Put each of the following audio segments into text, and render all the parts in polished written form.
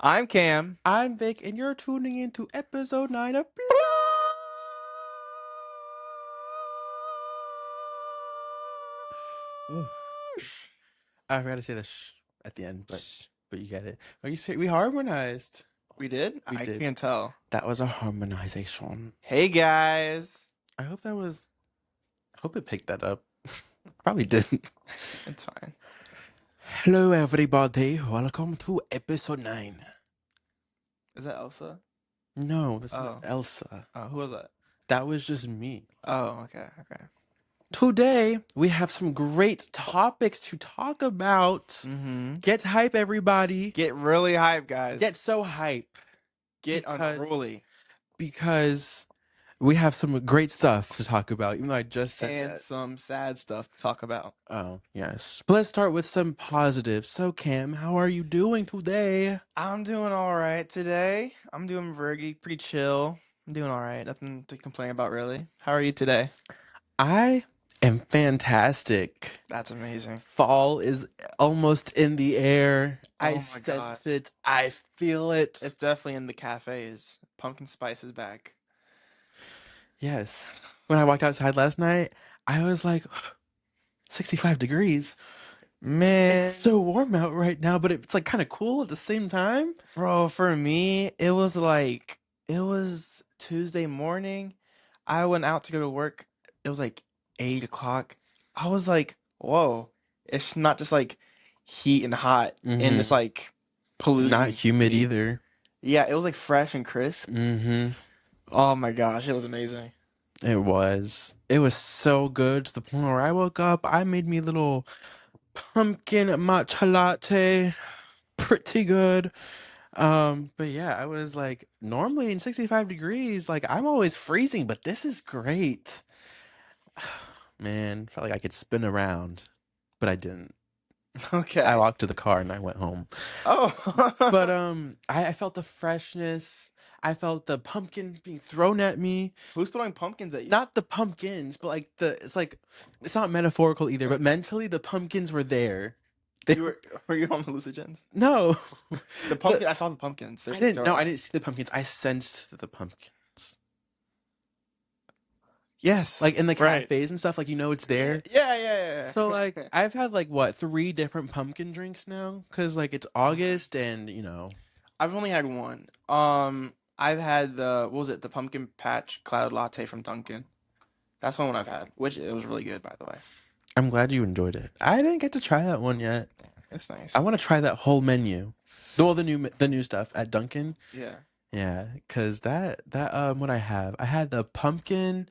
I'm Cam. I'm Vic, and you're tuning into episode 9 of Plarsh. I forgot to say the sh at the end, but you get it. Are you say we harmonized? We did? We I did. can't tell. That was a harmonization. Hey guys. I hope that was. I hope it picked that up. Probably didn't. It's fine. Hello, everybody. Welcome to episode 9. Is that Elsa? No, that's not Oh. Elsa. Oh, who was that? That was just me. Oh, okay. Today, we have some great topics to talk about. Mm-hmm. Get hype, everybody. Get really hype, guys. Get so hype. Get unruly. Because we have some great stuff to talk about, even though I just said And that. some sad stuff to talk about. Oh, yes. But let's start with some positives. So, Cam, how are you doing today? I'm doing all right today. I'm doing pretty chill. I'm doing all right. Nothing to complain about, really. How are you today? I am fantastic. That's amazing. Fall is almost in the air. Oh I my sense God. it. I feel it. It's definitely in the cafes. Pumpkin spice is back. Yes. When I walked outside last night, I was like, 65 degrees. Man. It's so warm out right now, but it's like kind of cool at the same time. Bro, for me, it was Tuesday morning. I went out to go to work. It was like 8 o'clock. I was like, whoa, it's not just like heat and hot and it's like polluted. Not and humid humid. either. Yeah, it was like fresh and crisp. Mm-hmm. Oh my gosh, it was amazing. It was. It was so good to the point where I woke up. I made me a little pumpkin matcha latte. Pretty good. But yeah, I was like, normally in 65 degrees, like I'm always freezing, but this is great. Man, felt like I could spin around, but I didn't. I Okay. walked to the car and I went home. Oh. But I felt the freshness. I felt the pumpkin being thrown at me. Who's throwing pumpkins at you? Not the pumpkins, but like it's not metaphorical either, but mentally the pumpkins were there. They Were you on hallucinogens? no. The pumpkin. I saw the pumpkins. I didn't see the pumpkins. I sensed the pumpkins. Yes. Like in the right. cafes and stuff, like it's there. Yeah. So like I've had like what 3 different pumpkin drinks now because like it's August and I've only had one. I've had what was it? The pumpkin patch cloud latte from Dunkin'. That's one I've had, which it was really good, by the way. I'm glad you enjoyed it. I didn't get to try that one yet. It's nice. I want to try that whole menu, the new stuff at Dunkin'. Yeah. Yeah, because that what I had the pumpkin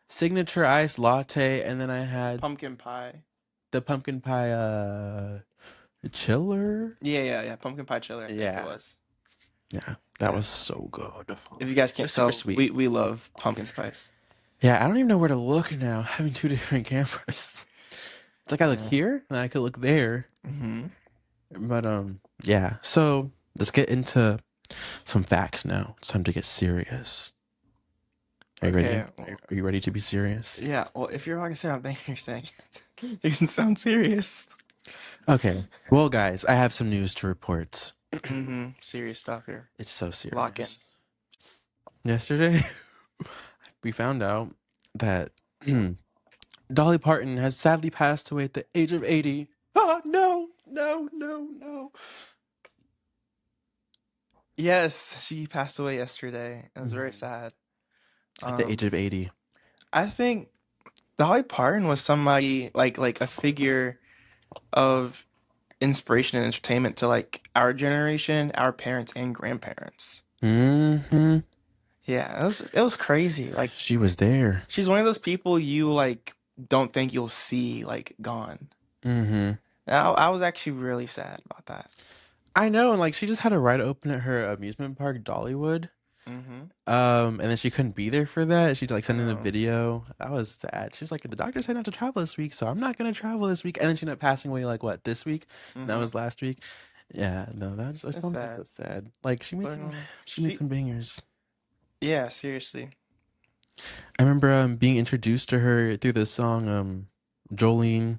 signature iced latte, and then I had Pumpkin pie. the pumpkin pie chiller. Yeah. Pumpkin pie chiller. I think Yeah. it was. Yeah, that was so good. If you guys can't Super tell, sweet. we love pumpkin spice. Yeah, I don't even know where to look now, having 2 different cameras. It's like I look here, and I could look there. Mm-hmm. But yeah. So let's get into some facts now. It's time to get serious. Are you ready? Are you ready to be serious? Yeah. Well, if you're not gonna say something, you're saying it can sound serious. Okay. Well, guys, I have some news to report. Mm-hmm. Serious stuff here. It's so serious. Lock in. Yesterday, we found out that Dolly Parton has sadly passed away at the age of 80. Oh, no. Yes, she passed away yesterday. It was very sad. At the age of 80. I think Dolly Parton was somebody like a figure of inspiration and entertainment to like our generation, our parents and grandparents. Mm-hmm. Yeah, it was crazy. Like She was there. she's one of those people you like don't think you'll see like gone. Mm-hmm. I was actually really sad about that. I know, and like she just had a ride open at her amusement park, Dollywood. Mm-hmm. And then she couldn't be there for that. She like sent in a Oh. video. That was sad. She was like, the doctor said not to travel this week, so I'm not gonna travel this week. And then she ended up passing away like what, this week? That Mhm. was last week. Yeah, no, that's That's so sad. sad. Like she made But, she made some bangers. yeah, seriously. I remember being introduced to her through the song Jolene.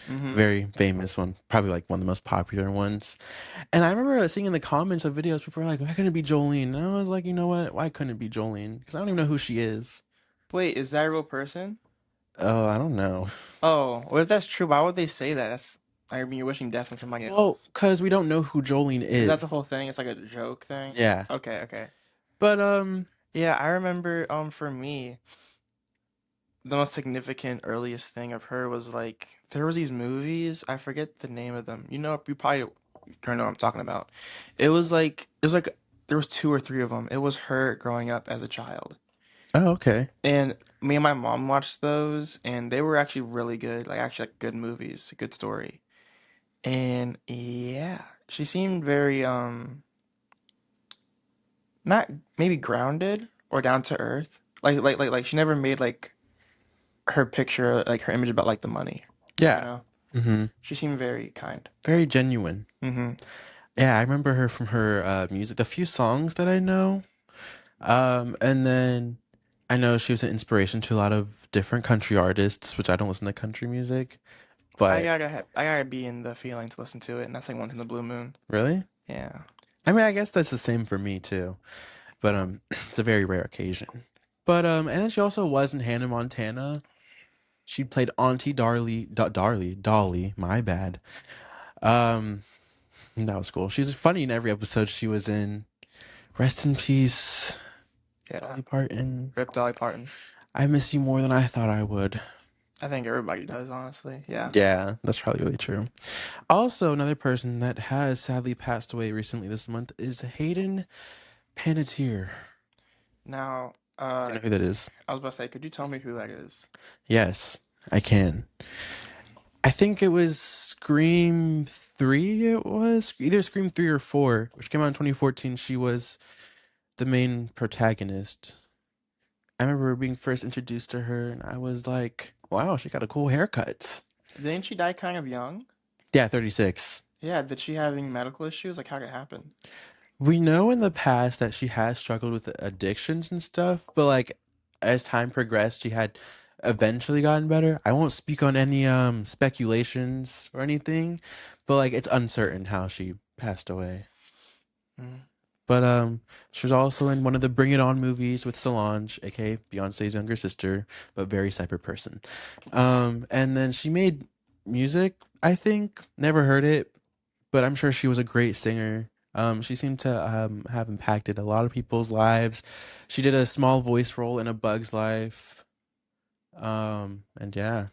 Mm-hmm. Very famous one, probably like one of the most popular ones. And I remember seeing in the comments of videos, people were like, "Why couldn't it be Jolene?" And I was like, you know what? Why couldn't it be Jolene? Because I don't even know who she is. Wait, is that a real person? Oh, I don't know. Oh, well, if that's true, why would they say that? I mean, you're wishing death on somebody Well, else. because we don't know who Jolene Is that the is. whole thing? It's like a joke thing? Yeah, Okay, okay. but Yeah, I remember, for me, the most significant earliest thing of her was like, there was these movies, I forget the name of them. You probably don't know what I'm talking about. It was like, there was two or three of them. It was her growing up as a child. oh, okay, And me and my mom watched those, and they were actually really good, like actually like good movies, a good story. And yeah, she seemed very not maybe grounded or down to earth. Like she never made like her picture like her image about like the money, you yeah, know? mm-hmm, She seemed very kind. very genuine. Mm-hmm. Yeah, I remember her from her music, the few songs that I know. And then I know she was an inspiration to a lot of different country artists, which I don't listen to country music, but I gotta be in the feeling to listen to it, and that's like Once in the Blue Moon. really, Yeah. I mean, I guess that's the same for me too. But it's a very rare occasion. But and then she also was in Hannah Montana. She played Auntie Dolly. My bad. Um, that was cool. She's funny in every episode she was in. Rest in peace, Yeah. Dolly Parton. Rip Dolly Parton. I miss you more than I thought I would. I think everybody does, honestly. Yeah. Yeah, that's probably really true. Also, another person that has sadly passed away recently this month is Hayden Panettiere. Now, Do you know who that is? I was about to say, could you tell me who that is? Yes, I can. I think it was Scream 3, it was either Scream 3 or 4, which came out in 2014. She was the main protagonist. I remember being first introduced to her, and I was like, wow, she got a cool haircut. Didn't she die kind of young? Yeah, 36. Yeah, did she have any medical issues? Like, how could it happen? We know in the past that she has struggled with addictions and stuff, but like as time progressed, she had eventually gotten better. I won't speak on any speculations or anything, but like it's uncertain how she passed away. Mm. But she was also in one of the Bring It On movies with Solange, aka Beyonce's younger sister, but very cyber person. And then she made music, I think. Never heard it, but I'm sure she was a great singer. She seemed to have impacted a lot of people's lives. She did a small voice role in A Bug's Life. And yeah.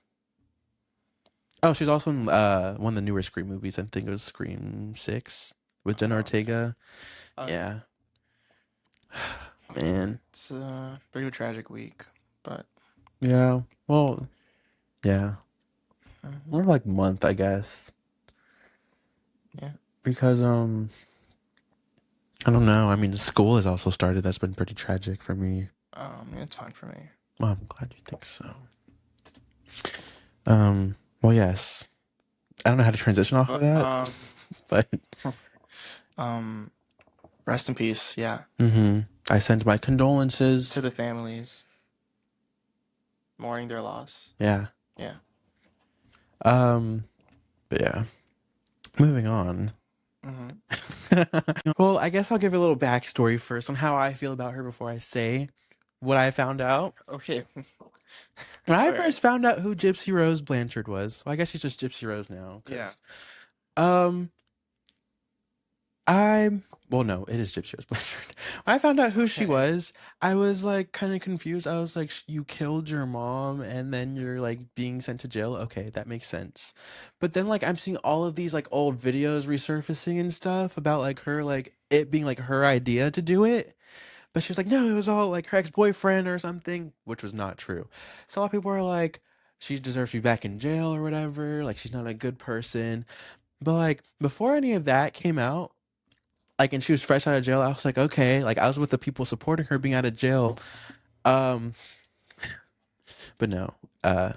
Oh, she's also in one of the newer Scream movies. I think it was Scream 6 with Jenna Oh, okay. Ortega. Okay. Yeah. Man. It's a bit of a tragic week, but Yeah. Well, yeah. mhm, More like month, I guess. yeah. Because I don't know. I mean, school has also started. That's been pretty tragic for me. It's fine for me. Well, I'm glad you think so. Well, yes. I don't know how to transition off of But that, but um, rest in peace. Yeah, I send my to condolences. the families mourning their loss. Yeah. Yeah. Um, but yeah. Moving on. Hmm. Well, I guess I'll give a little backstory first on how I feel about her before I say what I found out. Okay. When I Okay. first found out who Gypsy Rose Blanchard was, well, I guess she's just Gypsy Rose now, Yeah. because um, I'm well, no, it is Gypsy Rose Blanchard. When I found out who she Okay. was, I was like kind of confused. I was like, you killed your mom and then you're like being sent to jail. Okay, that makes sense. But then like I'm seeing all of these like old videos resurfacing and stuff about like her like it being like her idea to do it. But she was like, no, it was all like her ex-boyfriend or something, which was not true. So a lot of people were like, she deserves to be back in jail or whatever. Like she's not a good person. But like before any of that came out, like and she was fresh out of jail, I was like, okay, like I was with the people supporting her being out of jail. Um, but no, uh,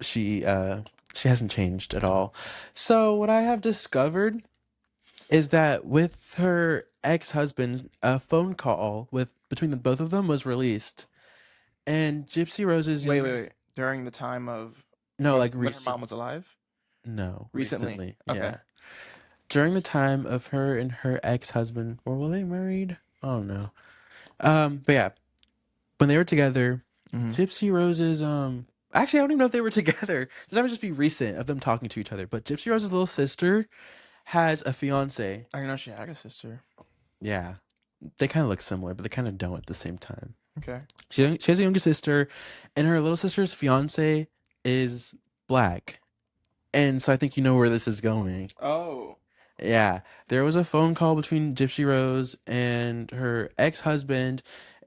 she uh she hasn't changed at all. So what I have discovered is that with her ex-husband, a phone call with between the both of them was released, and Gypsy Rose's Wait, younger wait, wait. During the time of no like when her recent mom was alive? No, Recently? recently. Okay. Yeah. During the time of her and her ex-husband, or were they married? I don't know. But yeah, when they were together, Mm-hmm. Gypsy Rose's actually I don't even know if they were together. This might just be recent of them talking to each other. But Gypsy Rose's little sister has a fiance. I didn't know she had a sister. Yeah. They kind of look similar, but they kind of don't at the same time. Okay. She has a younger sister, and her little sister's fiance is black. And so I think you know where this is going. Oh. Yeah, there was a phone call between Gypsy Rose and her ex-husband,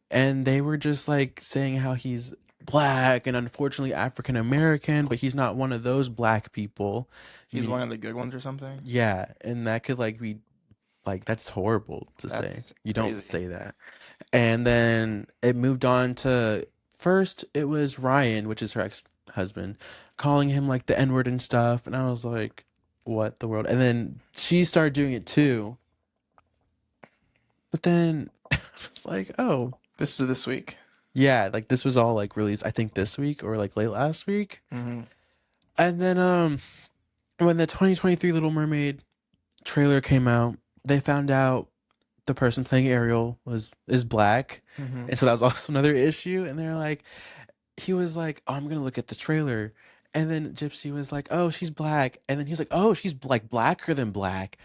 and they were just like saying how he's black and unfortunately African American, but he's not one of those black people. He's You, one of the good ones or something? yeah, and that could like be like that's horrible to say. That's You don't crazy. say that. And then it moved on to first it was Ryan, which is her ex-husband, calling him like the N-word and stuff, and I was like, what the world? And then she started doing it too. But then it's like, oh, This is this week. yeah, like this was all like released I think this week or like late last week. Mm-hmm. And then when the 2023 Little Mermaid trailer came out, they found out the person playing Ariel was is black. Mm-hmm. And so that was also another issue and they're like he was like, "Oh, I'm going to look at the trailer." And then Gypsy was like, "Oh, she's black." And then he was like, "Oh, she's like blacker than black."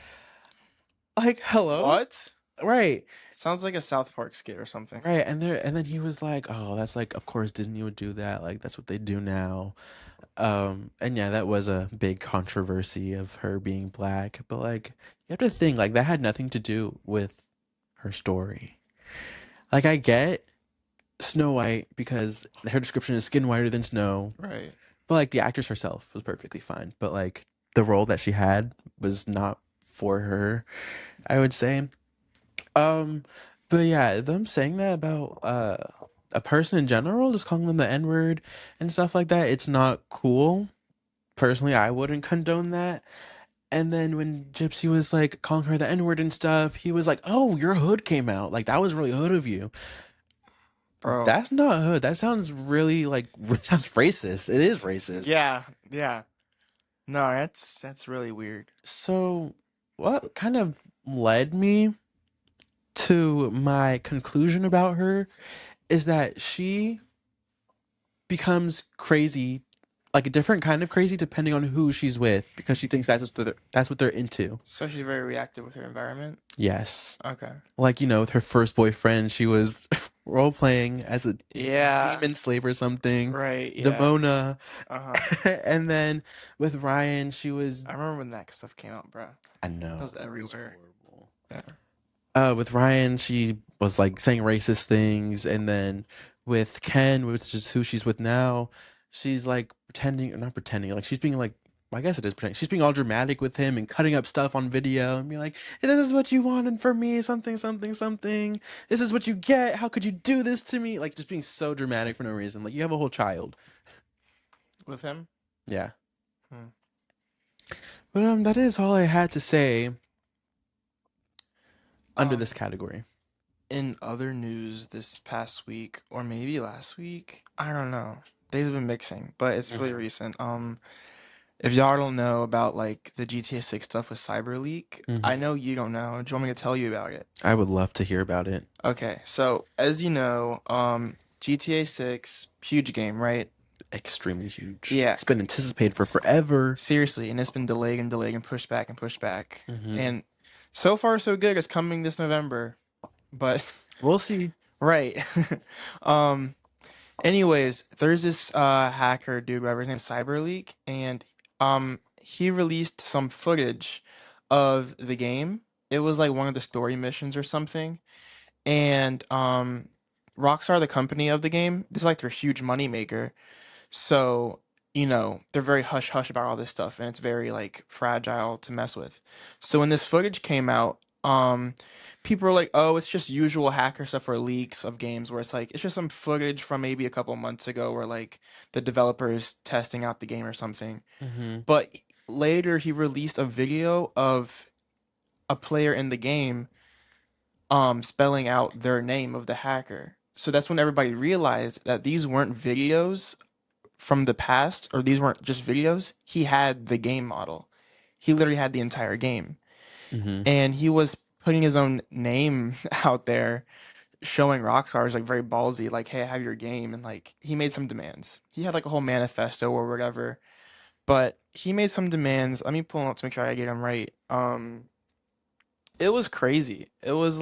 Like, hello? What? Right. Sounds like a South Park skit or something. Right, and then he was like, "Oh, that's like, of course Disney would do that. Like, that's what they do now." And yeah, that was a big controversy of her being black. But like, you have to think like that had nothing to do with her story. Like, I get Snow White because her description is skin whiter than snow, Right. but like the actress herself was perfectly fine. But like the role that she had was not for her, I would say. Um, but yeah, them saying that about a person in general, just calling them the N-word and stuff like that, it's not cool. Personally, I wouldn't condone that. And then when Gypsy was like calling her the N-word and stuff, he was like, "Oh, your hood came out. Like that was really hood of you." Bro. That's not hood. That sounds really like sounds racist. It is racist. Yeah. Yeah. No, that's really weird. So, what kind of led me to my conclusion about her is that she becomes crazy, like a different kind of crazy depending on who she's with because she thinks that's what they're into. So she's very reactive with her environment. Yes. Okay. Like, with her first boyfriend, she was role playing as a Yeah. demon slave or something, Right. Yeah. Demona. Uh-huh. And then with Ryan, she was I remember when that stuff came out, bro. I It know was it was everywhere. horrible. Yeah. With Ryan, she was like saying racist things, and then with Ken, which is who she's with now, she's like pretending, or not pretending, like she's being like, well, I guess it is pretending. She's being all dramatic with him and cutting up stuff on video and being like, "Hey, this is what you wanted from me, something, something, something. This is what you get. How could you do this to me?" Like just being so dramatic for no reason. Like you have a whole child. With him? Yeah. Hmm. But that is all I had to say under this Um, category. in other news this past week, or maybe last week, I don't know. Days have been mixing, but it's really Mm-hmm. recent. If y'all don't know about like the GTA 6 stuff with Cyber Leak, I Mm-hmm. know you don't know. Do you want me to tell you about it? I would love to hear about it. Okay, so as you know, GTA 6, huge game, right? Extremely huge. Yeah, It's been anticipated for forever. seriously, and it's been delayed and delayed and pushed back and pushed back. Hmm. And so far so good. It's coming this November. But We'll see. right. Um anyways, there's this hacker dude, whatever his name, CyberLeak, and he released some footage of the game. It was like one of the story missions or something. And Rockstar, the company of the game, this is like their huge money maker. So, they're very hush hush about all this stuff and it's very like fragile to mess with. So when this footage came out, people were like, "Oh, it's just usual hacker stuff or leaks of games where it's like it's just some footage from maybe a couple months ago where like the developer is testing out the game or something." Hmm. But later he released a video of a player in the game spelling out their name of the hacker. So that's when everybody realized that these weren't videos from the past, or these weren't just videos. He had the game model. He literally had the entire game, Mm-hmm. and he was putting his own name out there, showing Rockstar as like very ballsy, like, "Hey, I have your game," and like he made some demands. He had like a whole manifesto or whatever, but he made some demands. Let me pull them up to make sure I get them right. It was crazy. It was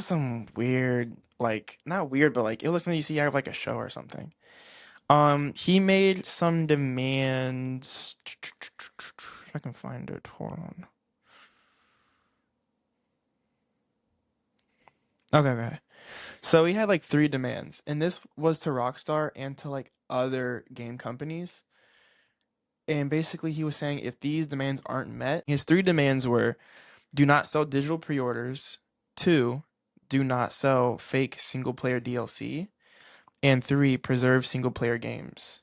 some weird, like not weird, but like it was something you see out of like a show or something. He made some demands. If I can find it, hold on. Okay, okay. So he had like three demands, and this was to Rockstar and to like other game companies. And basically, he was saying if these demands aren't met, his three demands were: do not sell digital pre-orders, two, do not sell fake single player DLC, and three, preserve single player games.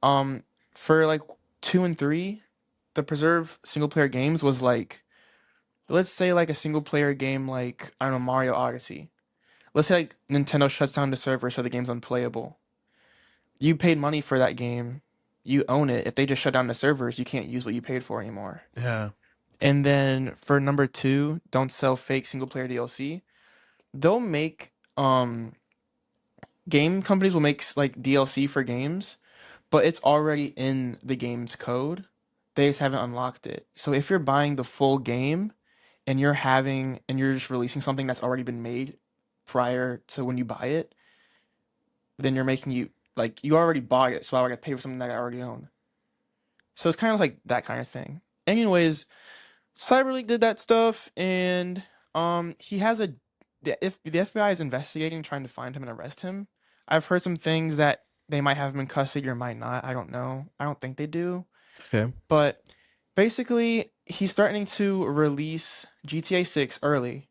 Um, for like two and three, the preserve single player games was like, let's say like a single player game like, I don't know, Mario Odyssey. Let's say like Nintendo shuts down the server so the game's unplayable. You paid money for that game. You own it. If they just shut down the servers, you can't use what you paid for anymore. Yeah. And then for number two, don't sell fake single player DLC. They'll make game companies will make like DLC for games, but it's already in the game's code. They just haven't unlocked it. So if you're buying the full game and you're just releasing something that's already been made prior to when you buy it, then you're making you like you already bought it, so I gotta pay for something that I already own. So it's kind of like that kind of thing. Anyways, CyberLeak did that stuff, and he has a if the FBI is investigating, trying to find him and arrest him. I've heard some things that they might have him in custody or might not. I don't know. I don't think they do. Okay. But basically, he's starting to release GTA 6 early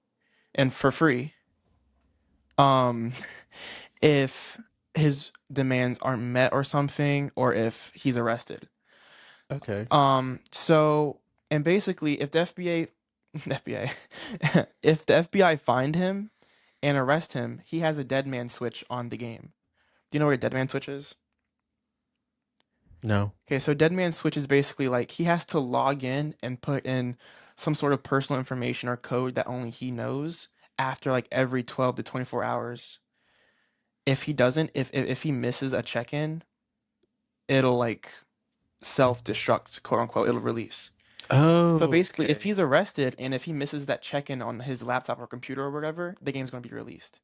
and for free. Um, if his demands aren't met or something, or if he's arrested. Okay. So and basically, if the FBI, FBI, if the FBI find him and arrest him, he has a dead man switch on the game. Do you know where a dead man switch is? No. Okay, so dead man switch is basically like he has to log in and put in some sort of personal information or code that only he knows after like every 12 to 24 hours. If he doesn't, if he misses a check-in, it'll like self-destruct, quote unquote, it'll release. So Oh, basically, if okay. he's arrested and if he misses that check-in on his laptop or computer or whatever, the game's going to be released.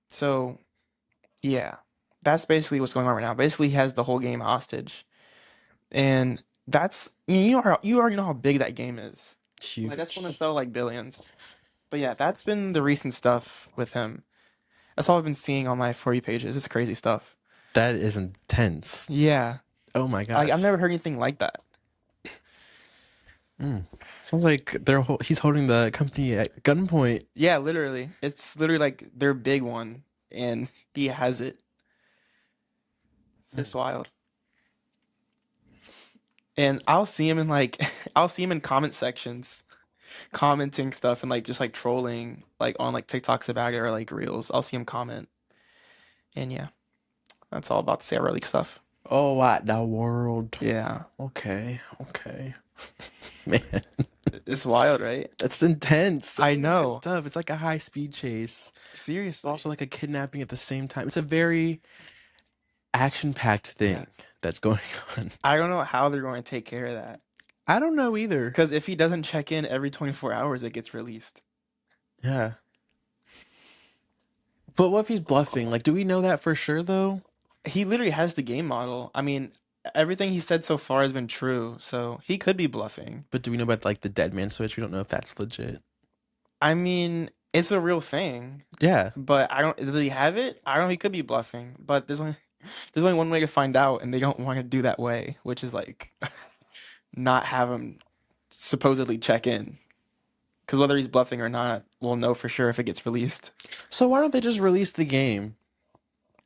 So, yeah. That's basically what's going on right now. Basically, he has the whole game hostage. And that's you already know how big that game is. Like that's gonna Huge. sell like billions. But yeah, that's been the recent stuff with him. That's all I've been seeing on my For You pages. It's crazy stuff. That is intense. Yeah. Oh my I've gosh. never heard anything like that. Mm. Sounds like he's holding the company at gunpoint. Yeah, literally. It's literally like their big one and he has it. It's Mm. just wild. And I'll see him in like I'll see him in comment sections commenting stuff and like just like trolling like on like TikToks about it or like reels. I'll see him comment. And yeah, that's all about the Cyber League stuff. Oh, what the world? Yeah. Okay, okay. Man, It's wild, right? that's intense. That's I some intense know. stuff. It's like a high speed chase, but Seriously. also like a kidnapping at the same time. It's a very action packed Yeah. thing that's going on. I don't know how they're going to take care of that. I don't know either. Because if he doesn't check in every 24 hours, it gets released. Yeah. But what if he's bluffing? Like, do we know that for sure though? He literally has the game model. I mean, everything he said so far has been true, so he could be bluffing. But do we know about like the dead man switch? We don't know if that's legit. I mean, it's a real thing, Yeah. but I don't. Does he have it? I don't know. He could be bluffing, but there's only one way to find out, and they don't want to do that way, which is like not have him supposedly check in. Because whether he's bluffing or not, we'll know for sure if it gets released. So why don't they just release the game?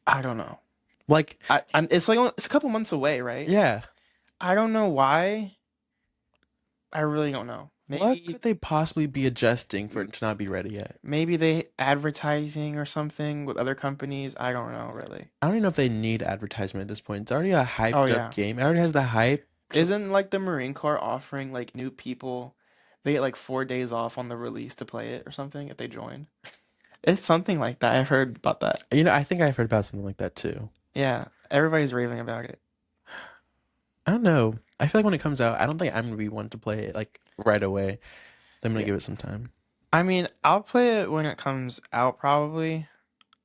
I don't know. Like, It's like it's a couple months away, right? yeah. I don't know why. I really don't know. What Maybe could they possibly be adjusting for it to not be ready yet? maybe they advertising or something with other companies. I don't know really. I don't even know if they need advertisement at this point. It's already a Oh hyped up yeah. game. It already has the hype. So Isn't like the Marine Corps offering like new people, they get like 4 days off on the release to play it or something if they join? It's something like that. I've heard about that. I think I've heard about something like that too. Yeah, everybody's raving about it. I don't know. I feel like when it comes out, I don't think I'm gonna be one to play it like right away. I'm gonna Yeah. give it some time. I mean, I'll play it when it comes out probably.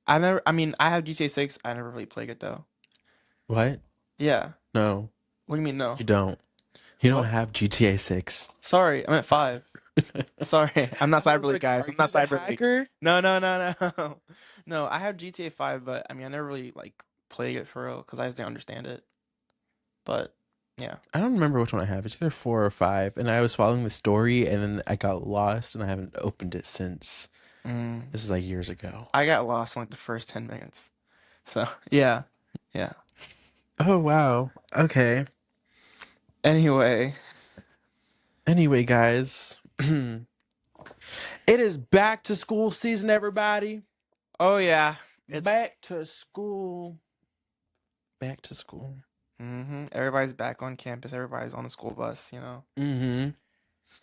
I mean, I have GTA 6. I never really played it though. What? Yeah. No, What do you mean no? you don't. You don't What? have GTA 6. Sorry, I'm at 5. Sorry, I'm not I was CyberLeague, like, guys. are I'm not you the CyberLeague. hacker? No, no, no, no. No, I have GTA 5, but I mean, I never really like played it for real because I just didn't understand it. But yeah. I don't remember which one I have. It's either 4 or 5, and I was following the story, and then I got lost, and I haven't opened it since. Mm, This is like years ago. I got lost in like the first 10 minutes. So, yeah. Yeah. Oh wow. Okay. Anyway. Anyway, guys, it is back to school season, everybody. Oh yeah. It's Back to school. Back to school. everybody's back on campus. Everybody's on the school bus, Mm-hmm.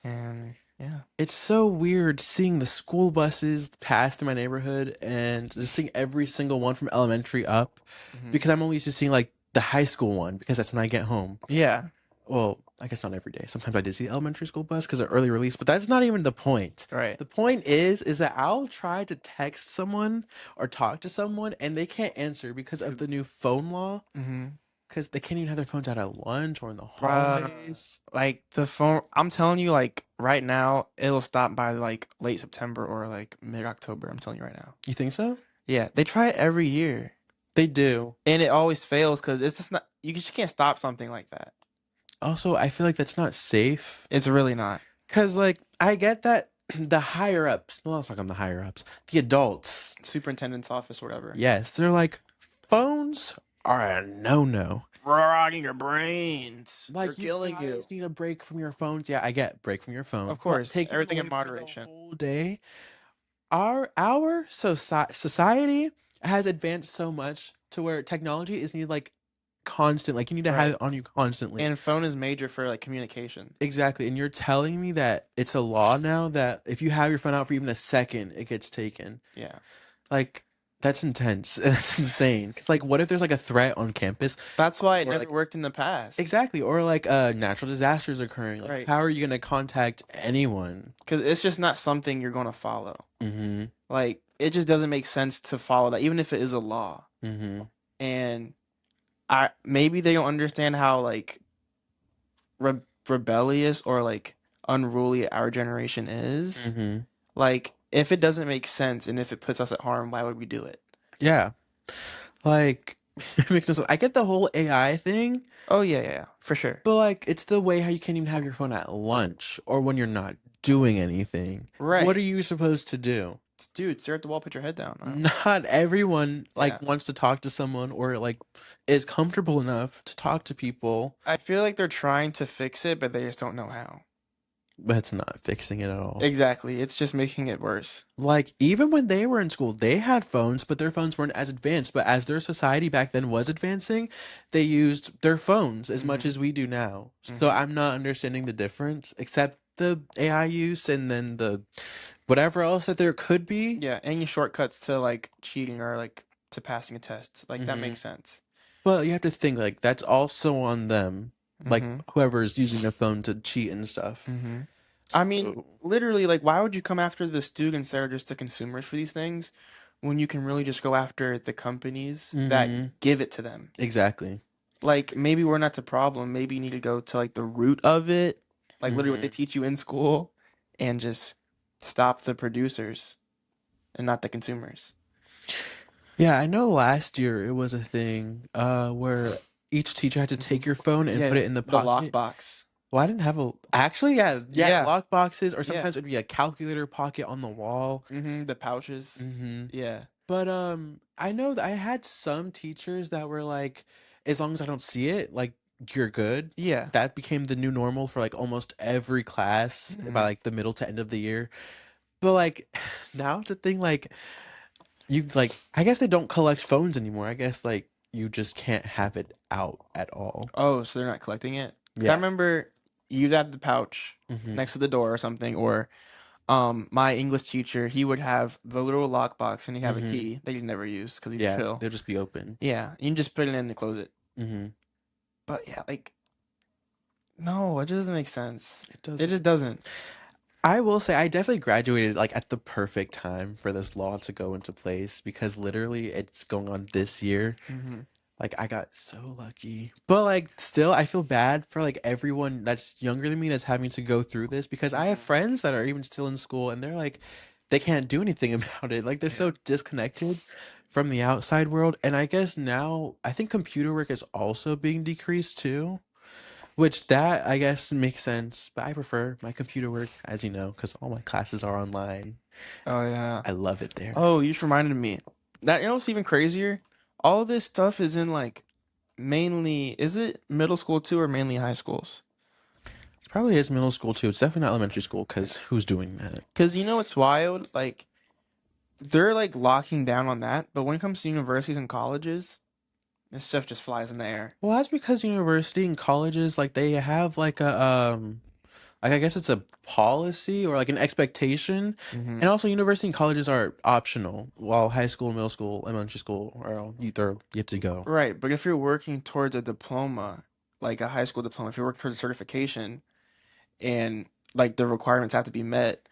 And yeah. It's so weird seeing the school buses pass through my neighborhood and just seeing every single one from elementary up hmm because I'm only used to seeing like the high school one because that's when I get home. Yeah. Well, I guess not every day. Sometimes I did see the elementary school bus because of early release, but that's not even the point. Right. The point is that I'll try to text someone or talk to someone and they can't answer because of the new phone law. Mm-hmm. Because they can't even have their phones out at lunch or in the Bruh. hallways. Like the phone, I'm telling you, like right now, it'll stop by like late September or like mid-October. I'm telling you right now. You think so? Yeah, they try it every year, They do. and it always fails because it's just not. You just can't stop something like that. Also, I feel like that's not safe. It's really not. Because, like, I get that the higher ups, well, let's talk on the higher ups, the adults, Superintendent's office, or whatever. yes, they're like, phones are a no no. Rotting your brains. They're Like, you killing you. guys need a break from your phones. Yeah, I get break from your phone, Of but course, taking it everything away in for the moderation. whole day. Our society has advanced so much to where technology is needed like constant. Like, you need to have Right. it on you constantly. And phone is major for like communication. Exactly. And you're telling me that it's a law now that if you have your phone out for even a second, it gets taken. Yeah. Like, that's intense. That's insane. Because, like, what if there's like a threat on campus? That's why it Or never like, worked in the past. exactly. Or like natural disasters occurring. Like, Right. how are you going to contact anyone? Because it's just not something you're going to follow. Mm Like, it just doesn't make sense to follow that, even if it is a law. hmm. Mm hmm. And I maybe they don't understand how like rebellious or like unruly our generation is. Mm hmm. Like, if it doesn't make sense and if it puts us at harm, why would we do it? Yeah. Like, it makes no sense. I get the whole AI thing, Oh yeah, yeah, yeah, for sure. but like, it's the way how you can't even have your phone at lunch or when you're not doing anything. What are Right. you supposed to do? Dude, stare at the wall, put your head down. Not everyone Yeah. like wants to talk to someone or like is comfortable enough to talk to people. I feel like they're trying to fix it, but they just don't know how. But it's not fixing it at all. Exactly. It's just making it worse. Like, even when they were in school, they had phones, but their phones weren't as advanced. But as their society back then was advancing, they used their phones as much hmm as we do now. So hmm I'm not understanding the difference, except the AI use and then the whatever else that there could be. Yeah, any shortcuts to like cheating or like to passing a test, like that Hmm. makes sense. But you have to think like that's also on them, like hmm whoever's using their phone to cheat and stuff. hmm I mean, So, literally, like, why would you come after the students that are just the consumers for these things when you can really just go after the companies hmm, that give it to them? exactly. Like, maybe we're not the problem. Maybe you need to go to like the root of it, like literally what they Hmm. teach you in school, and just stop the producers and not the consumers. Yeah, I know last year it was a thing where each teacher had to Mhm. take your phone and put Yeah, it in the the pocket. lockbox. Well, I didn't have a actually, yeah, Yeah, lock boxes or yeah. sometimes it'd be a calculator pocket on the wall. The pouches. Hmm. Yeah. But I know that I had some teachers that were like, as long as I don't see it, like you're good. Yeah. That became the new normal for like almost every class by Hmm. like the middle to end of the year. But like now it's a thing like you like I guess they don't collect phones anymore. I guess like you just can't have it out at all. Oh, so they're not collecting it? Because I Yeah. remember you'd have the pouch Hmm. next to the door or something, or my English teacher, he would have the little lockbox and he'd have a Hmm. key that he'd never use because he'd Yeah, chill. they'll just be open. Yeah, you can just put it in and close it. Hmm. But yeah, like, no, it just doesn't make sense. It It doesn't. just doesn't. I will say I definitely graduated like at the perfect time for this law to go into place because literally it's going on this year. Hmm. Like I got so lucky. But like still I feel bad for like everyone that's younger than me that's having to go through this because I have Hmm. friends that are even still in school and they're like they can't do anything about it. Like they're Yeah. so disconnected from the outside world. And I guess now I think computer work is also being decreased too. Which that I guess makes sense, but I prefer my computer work, as you know, because all my classes are online. Oh yeah. I love it there. Oh, you just reminded me. That, you know what's even crazier? All this stuff is in like mainly, is it middle school too or mainly high schools? It probably is middle school too. It's definitely not elementary school because Yeah. who's doing that? Because you know what's wild? Like they're like locking down on that, but when it comes to universities and colleges, this stuff just flies in the air. Well, that's because university and colleges like they have like a like I guess it's a policy or like an expectation, Hmm. and also university and colleges are optional, while high school, middle school, elementary school are you have to go. Right, but if you're working towards a diploma, like a high school diploma, if you're working towards a certification and like the requirements have to be met,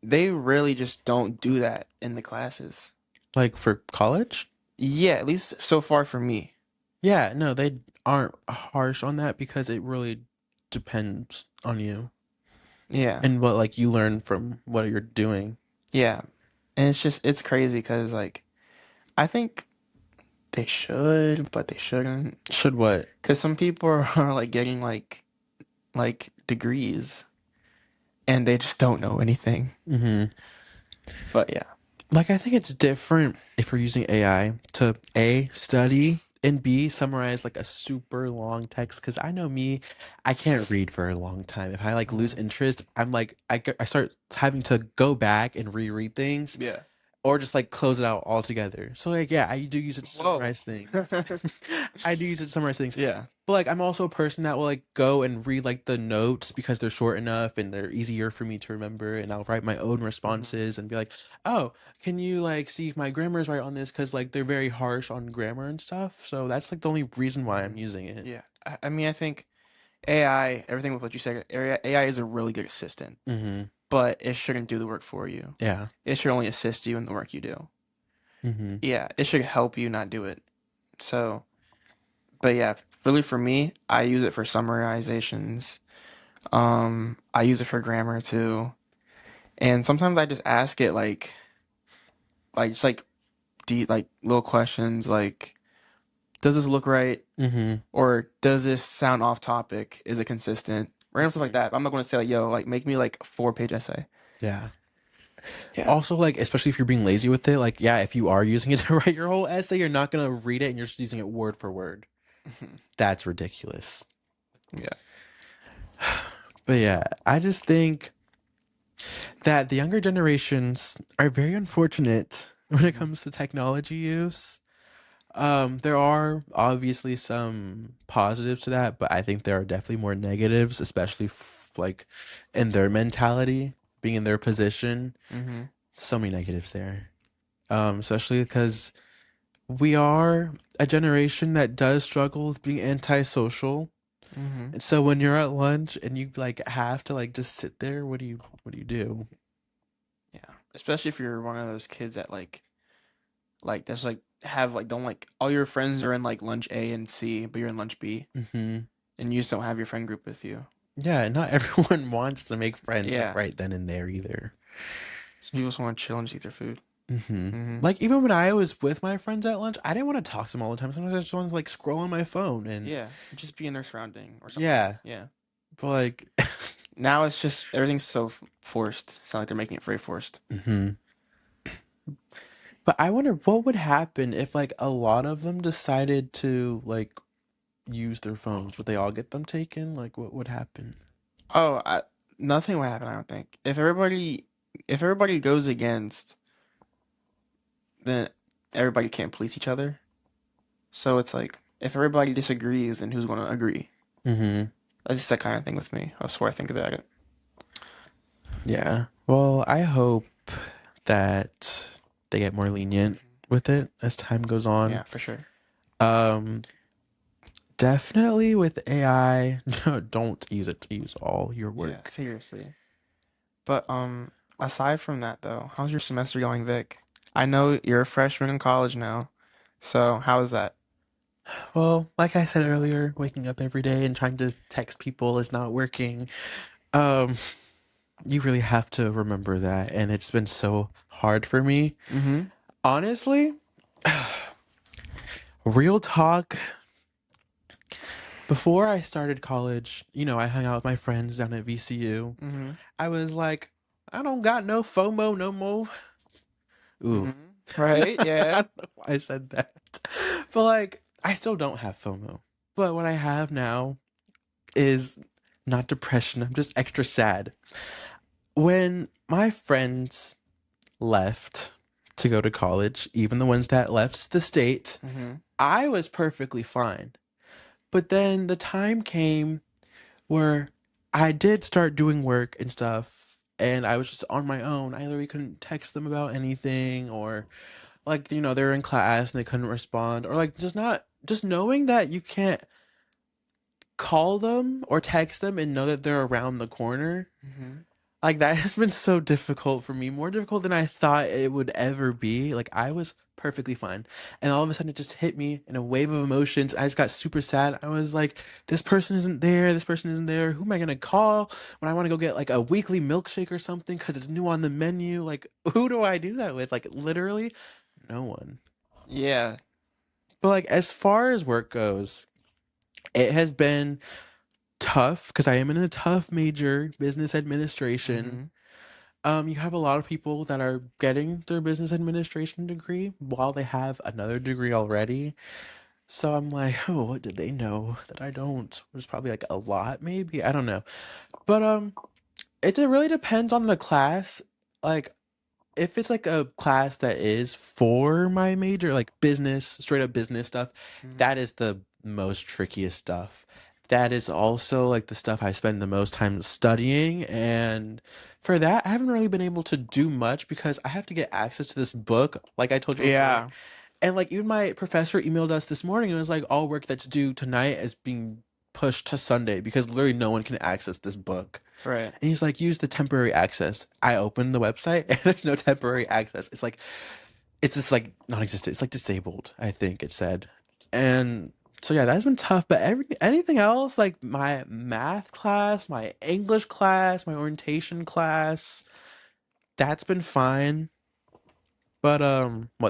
they really just don't do that in the classes. Like for college? Yeah, at least so far for me. Yeah, no, they aren't harsh on that because it really depends on you Yeah. and what like you learn from what you're doing. Yeah. And it's crazy because like I think they should, but they shouldn't. Should what? Because some people are like getting like degrees and they just don't know anything. Hmm. But yeah. Like I think it's different if we're using AI to A, study and B, summarize like a super long text because I know me, I can't read for a long time. If I like lose Mhm. interest, I'm like I start having to go back and reread things Yeah. or just like close it out altogether. So like yeah, I do use it to Whoa. summarize things. I do use it to summarize things. Yeah. But like I'm also a person that will like go and read like the notes because they're short enough and they're easier for me to remember and I'll write my own Hmm. responses and be like, "Oh, can you like see if my grammar is right on this cuz like they're very harsh on grammar and stuff." So that's like the only reason why I'm Hmm. using it. Yeah. I mean, I think AI, everything with what you said, AI is a really good assistant, Mhm. but it shouldn't do the work for you. Yeah. It should only assist you in the work you do. Mhm. Yeah, it should help you, not do it. So, but yeah, really for me, I use it for summarizations. I use it for grammar too. And sometimes I just ask it like just like deep like little questions like does this look right? Mhm. Or does this sound off topic? Is it consistent? Random stuff like Mhm. that. I'm not going to say like, yo, like make me like a 4 page essay. Yeah. Yeah. Also like especially if you're being lazy with it, like yeah, if you are using it to write your whole essay, you're not going to read it and you're just using it word for word. That's ridiculous. Yeah. But yeah, I just think that the younger generations are very unfortunate when it Hmm. comes to technology use. There are obviously some positives to that, but I think there are definitely more negatives, especially like in their mentality, being in their position. Hmm. So many negatives there. Especially because we are a generation that does struggle with being antisocial. Hmm. And so when you're at lunch and you like have to like just sit there, what do you do? Yeah. Especially if you're one of those kids that like that's like have like don't like all your friends are in like lunch A and C, but you're in lunch B, Hmm. and you just don't have your friend group with you. Yeah, and not everyone wants to make friends like Yeah. right then and there either. Some people just want to chill and just eat their food. Hmm. Hmm. Like even when I was with my friends at lunch, I didn't want to talk to them all the time. Sometimes I just wanted to like scroll on my phone and Yeah. Just be in their surrounding or something. yeah, Yeah. but like, Now it's just everything's so forced. It's not like they're making it very forced. hmm. But I wonder what would happen if like a lot of them decided to like use their phones? Would they all get them taken? Like, what would happen? Oh, nothing will happen, I don't think. If everybody goes against, then everybody can't police each other. So it's like if everybody disagrees, then who's going to agree? Mm-hmm. That's that kind of thing with me. That's where I think about it. Yeah. Well, I hope that they get more lenient Hmm. with it as time goes on. Yeah, for sure. Um, Definitely with AI, don't use it to use all your Yeah, work. seriously. But aside from that though, how's your semester going, Vic? I know you're a freshman in college now. So how is that? Well, like I said earlier, waking up every day and trying to text people is not working. Um, you really have to remember that, and it's been so hard for me. Mm-hmm. Honestly, real talk, before I started college, I hung out with my friends down at VCU. Mm-hmm. I was like, I don't got no FOMO no more. Ooh. Mm-hmm. Right? I Yeah. don't know why I said that. But like, I still don't have FOMO. But what I have now is not depression. I'm just extra sad. When my friends left to go to college, even the ones that left the state, Mm-hmm. I was perfectly fine. But then the time came where I did start doing work and stuff, and I was just on my own. I literally couldn't text them about anything, or like, they're in class and they couldn't respond, or like just knowing that you can't call them or text them and know that they're around the corner. Mm-hmm. Like that has been so difficult for me, more difficult than I thought it would ever be. Like I was perfectly fine. And all of a sudden it just hit me in a wave of emotions. I just got super sad. I was like, this person isn't there. This person isn't there. Who am I gonna call when I want to go get like a weekly milkshake or something because it's new on the menu? Like, who do I do that with? Like literally no one. Yeah. But like as far as work goes, it has been tough because I am in a tough major, business administration. Mm-hmm. You have a lot of people that are getting their business administration degree while they have another degree already. So I'm like, oh, what did they know that I don't? There's probably like a lot, maybe. I don't know. But really depends on the class. Like if it's like a class that is for my major, like business, straight up business stuff, Mm-hmm. that is the most trickiest stuff. That is also like the stuff I spend the most time studying. And for that, I haven't really been able to do much because I have to get access to this book, like I told you before. Yeah. And like even my professor emailed us this morning and was like, all work that's due tonight is being pushed to Sunday because literally no one can access this book. Right. And he's like, use the temporary access. I opened the website and there's no temporary access. It's just like non-existent. It's like disabled, I think it said. And so yeah, that's been tough. But anything else, like my math class, my English class, my orientation class, that's been fine. But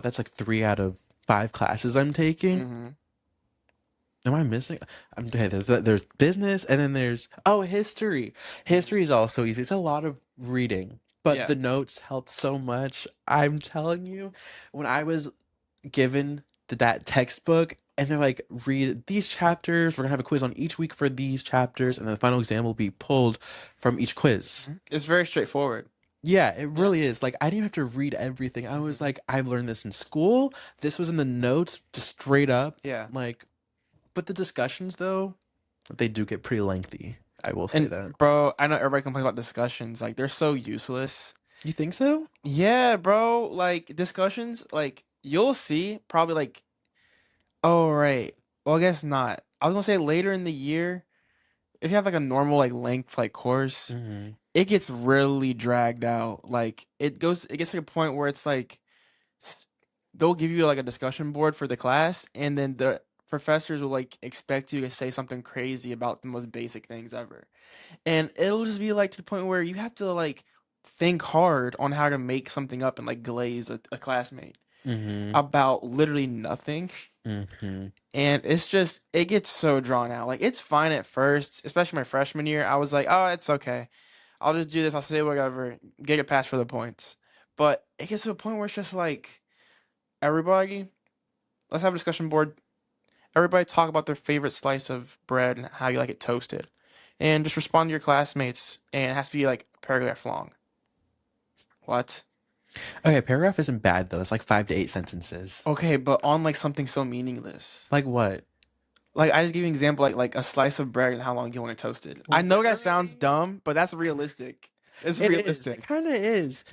that's like 3 out of 5 classes I'm taking. Mm-hmm. Am I missing? I'm okay, there's business and then there's history. Mm-hmm. History is also easy. It's a lot of reading, but Yeah. the notes help so much. I'm telling you, when I was given that textbook and they're like, read these chapters, we're gonna have a quiz on each week for these chapters, and then the final exam will be pulled from each quiz. Mhm. It's very straightforward. Yeah, it Yeah. really is. Like I didn't have to read everything. I was Mm-hmm. like, I've learned this in school. This was in the notes, just straight up. Yeah. Like, but the discussions though, they do get pretty lengthy. I will say And that. bro, I know everybody complains about discussions. Like they're so useless. You think so? Yeah, bro. Like discussions, like you'll see probably like, oh right. Well, I guess not. I was gonna say later in the year, if you have like a normal like length like course, Hmm. it gets really dragged out. Like it gets to a point where it's like s- they'll give you like a discussion board for the class, and then the professors will like expect you to say something crazy about the most basic things ever. And it'll just be like to the point where you have to like think hard on how to make something up and like glaze a classmate Hmm. about literally nothing. Hmm. And it's just it gets so drawn out. Like it's fine at first, especially my freshman year. I was like, oh, it's okay. I'll just do this. I'll say whatever, get a pass for the points. But it gets to a point where it's just like everybody, let's have a discussion board. Everybody talk about their favorite slice of bread and how you like it toasted. And just respond to your classmates, and it has to be like a paragraph long. What? Okay, paragraph isn't bad though. It's like 5 to 8 sentences. Okay, but on like something so meaningless. Like what? Like I just give you an example, like a slice of bread and how long you want it toasted. I know that sounds Literally, dumb, but that's realistic. It's it is. It realistic. kind of is.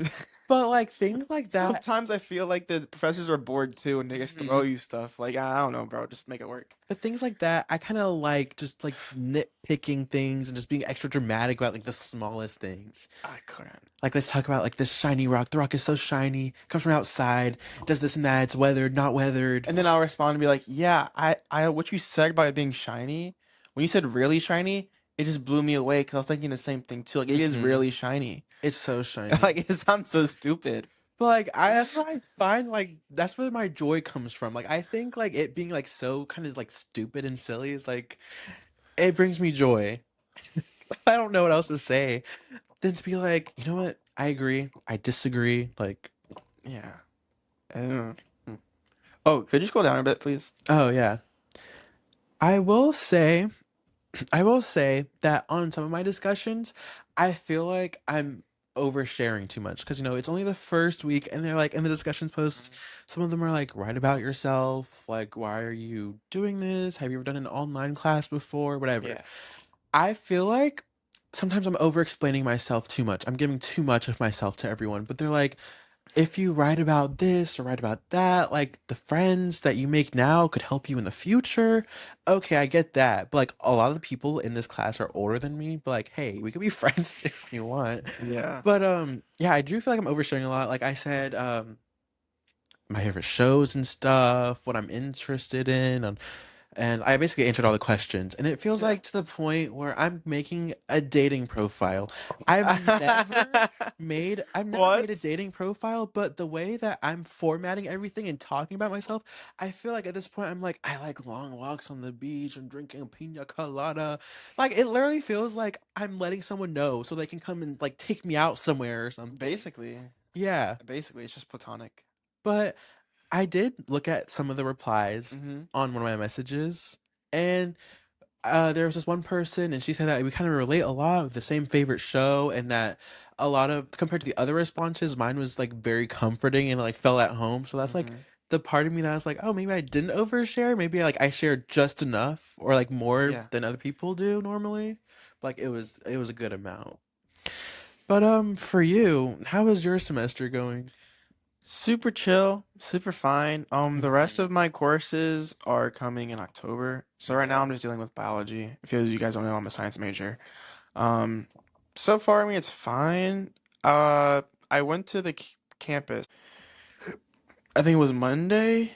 But like things like that. Sometimes I feel like the professors are bored too, and they just throw Mhm. you stuff. Like I don't know, bro. Just make it work. But things like that, I kind of like just like nitpicking things and just being extra dramatic about like the smallest things. I couldn't. Like let's talk about like this shiny rock. The rock is so shiny, comes from outside, does this and that. It's weathered, not weathered. And then I'll respond and be like, yeah, what you said about it being shiny, when you said really shiny, it just blew me away because I was thinking the same thing too. Like it is Hmm. really shiny. It's so shiny. Like it sounds so stupid. But like I that's what I find like that's where my joy comes from. Like I think like it being like so kind of like stupid and silly is like it brings me joy. I don't know what else to say than to be like, you know what? I agree. I disagree. Like, Yeah. Uh, hmm. Oh, could you scroll down a bit, please? oh yeah. I will say I will say that on some of my discussions, I feel like I'm oversharing too much because it's only the first week and they're like in the discussions posts, some of them are like write about yourself, like why are you doing this? Have you ever done an online class before? Whatever. Yeah. I feel like sometimes I'm over explaining myself too much. I'm giving too much of myself to everyone, but they're like if you write about this or write about that, like the friends that you make now could help you in the future. Okay, I get that. But like a lot of the people in this class are older than me, but like, hey, we could be friends if you want. Yeah. But yeah, I do feel like I'm oversharing a lot. Like I said, my favorite shows and stuff, what I'm interested in, and I basically answered all the questions. And it feels Yeah. like to the point where I'm making a dating profile. I've never made a What? dating profile, but the way that I'm formatting everything and talking about myself, I feel like at this point I'm like, I like long walks on the beach and drinking a pina colada. Like it literally feels like I'm letting someone know so they can come and like take me out somewhere or something. Basically. Yeah. Basically, it's just platonic. But I did look at some of the replies Mm-hmm. on one of my messages, and there was this one person, and she said that we kind of relate a lot with the same favorite show, and that a lot of compared to the other responses, mine was like very comforting and like felt at home. So that's like Mm-hmm. the part of me that was like, oh, maybe I didn't overshare. Maybe like I shared just enough, or like more Yeah. than other people do normally. Like it was a good amount. But for you, how is your semester going? Super chill, super fine. The rest Mhm. of my courses are coming in October. So right now Okay. I'm just dealing with biology. If you guys don't know, I'm a science major. Um, so far, I mean, it's fine. Uh, I went to the campus. I think it was Monday.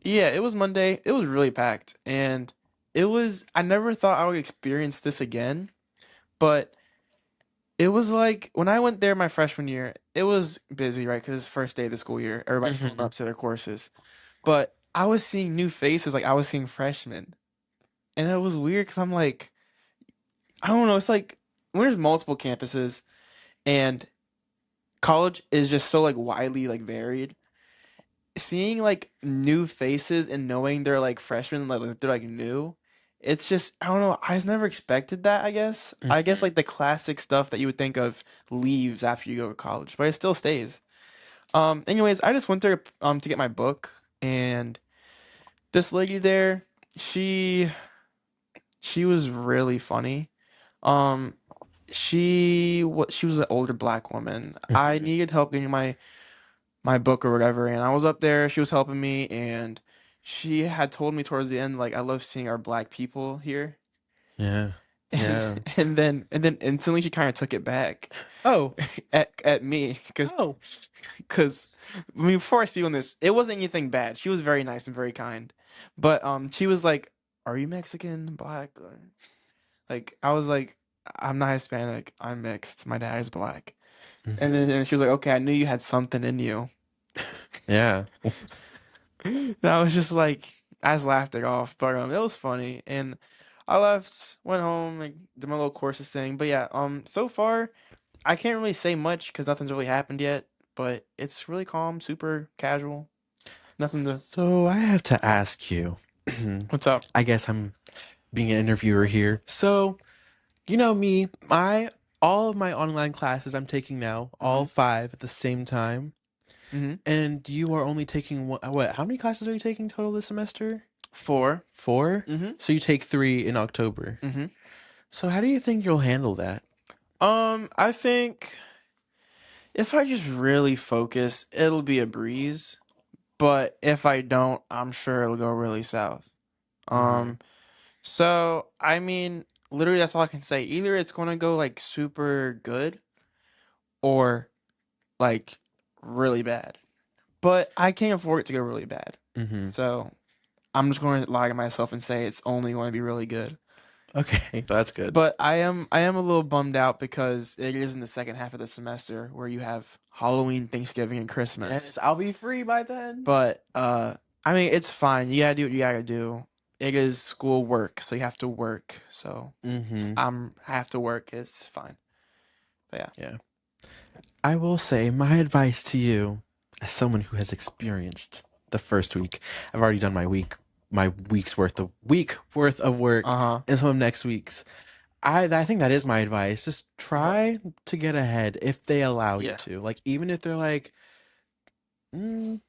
Yeah, it was Monday. It was really packed, and I never thought I would experience this again, but it was like when I went there my freshman year, it was busy, right? Because it's first day of the school year. Everybody's showing Hmm. up to their courses. But I was seeing new faces, like I was seeing freshmen. And it was weird because I'm like, I don't know, it's like when there's multiple campuses and college is just so like widely like varied. Seeing like new faces and knowing they're like freshmen, like they're like new, it's just I don't know. I just never expected that, I guess. I guess Hmm. like the classic stuff that you would think of leaves after you go to college, but it still stays. Anyways, I just went there to get my book and this lady there, she she was really funny. Um, she was an older black woman. I Hmm. needed help getting my book or whatever, and I was up there. She was helping me, and she had told me towards the end, like, I love seeing our black people here. Yeah. And Yeah. and then instantly she kind of took it back Oh. at me Oh. because I mean before I speak on this, it wasn't anything bad. She was very nice and very kind, but she was like, "Are you Mexican, black?" Or, like I was like, "I'm not Hispanic. I'm mixed. My dad is black." And Hmm. then she was like, "Okay, I knew you had something in you." Yeah. And I was just like, I just laughed it off, but it was funny, and I left, went home, like did my little courses thing. But yeah, so far I can't really say much because nothing's really happened yet. But it's really calm, super casual, nothing to. So I have to ask you. What's up? I guess I'm being an interviewer here. So, you know me, my all of my online classes I'm taking now, Mm-hmm. all five at the same time. Mm-hmm. And you are only taking what? How many classes are you taking total this semester? 4. Four? Mm-hmm. So you take three in October. Mm-hmm. So how do you think you'll handle that? I think if I just really focus, it'll be a breeze. But if I don't, I'm sure it'll go really south. Mm-hmm. Um, so I mean, literally that's all I can say. Either it's gonna go like super good or like really bad. But I can't afford it to go really bad. Mm-hmm. So I'm just going to lie to myself and say it's only going to be really good. Okay, that's good. But I am a little bummed out because it is in the second half of the semester where you have Halloween, Thanksgiving, and Yes, Christmas. I'll be free by then. But I mean it's fine. You gotta do what you gotta do. It is school work, so you have to work. So Mm-hmm. I have to work. It's fine. But yeah. Yeah. I will say my advice to you, as someone who has experienced the first week, I've already done my week worth of work, Uh-huh. and some of next week's. I think that is my advice. Just Uh-huh. try to get ahead if they allow you Yeah. to. Like even if they're like, mm,